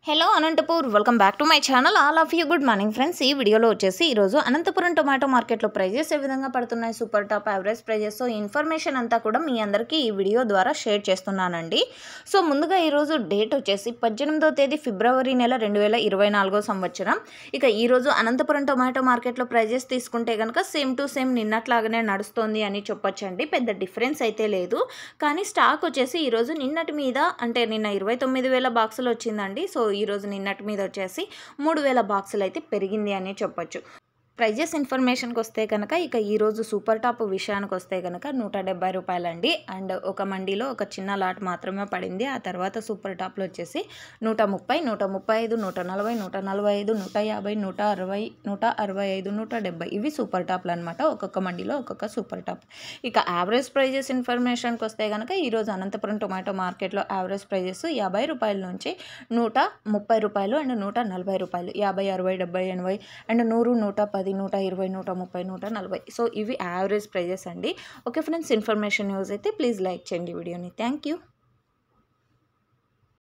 Hello Anantapur welcome back to my channel all of you good morning friends. ఈ వీడియోలో వచ్చేసి ఈరోజు అనంతపురం టొమాటో మార్కెట్లో ప్రైజెస్ ఏ విధంగా పడుతున్నాయి, సూపర్ టాప్ యావరేజ్ ప్రైజెస్, ఈ ఇన్ఫర్మేషన్ అంతా కూడా మీ అందరికీ ఈ వీడియో ద్వారా షేర్ చేస్తున్నానండి. సో ముందుగా ఈరోజు డేట్ వచ్చేసి 18వ తేదీ ఫిబ్రవరి నెల 2024 సంవత్సరం. ఇక ఈరోజు అనంతపురం టొమాటో మార్కెట్లో ప్రైజెస్ తీసుకుంటే కనుక సేమ్ టు సేమ్ నిన్నట్లాగానే నడుస్తుంది అని చెప్పొచ్చండి. పెద్ద డిఫరెన్స్ అయితే లేదు. కానీ స్టాక్ వచ్చేసి ఈరోజు నిన్నటి మీద అంటే నిన్న 29,000 బాక్సులు వచ్చిందండి. సో ఈరోజు నిన్నటి మీద వచ్చేసి 3,000 బాక్సులు అయితే పెరిగింది అని చెప్పొచ్చు. ప్రైజెస్ ఇన్ఫర్మేషన్కి వస్తే కనుక ఇక ఈరోజు సూపర్ టాప్ విషయానికి వస్తే కనుక 170 రూపాయలండి. అండ్ ఒక మండీలో ఒక చిన్న లాట్ మాత్రమే పడింది. ఆ తర్వాత సూపర్ టాప్లో వచ్చేసి 130, 135, 140, 145, 150, 160, 165, 170 ఇవి సూపర్ టాప్లు అనమాట. ఒక్కొక్క మండీలో ఒక్కొక్క సూపర్ టాప్. ఇక యావరేజ్ ప్రైజెస్ ఇన్ఫర్మేషన్కి వస్తే కనుక ఈరోజు అనంతపురం టొమాటో మార్కెట్లో యావరేజ్ ప్రైజెస్ 50 రూపాయల నుంచి 130 రూపాయలు అండ్ 140 రూపాయలు, 50, 60, 70, 80 అండ్ 100, 110, 120, 130, 140. సో ఇవి యావరేజ్ ప్రైజెస్ అండి. ఓకే ఫ్రెండ్స్, ఇన్ఫర్మేషన్ యూజ్ అయితే ప్లీజ్ లైక్ చేయండి వీడియోని. Thank you.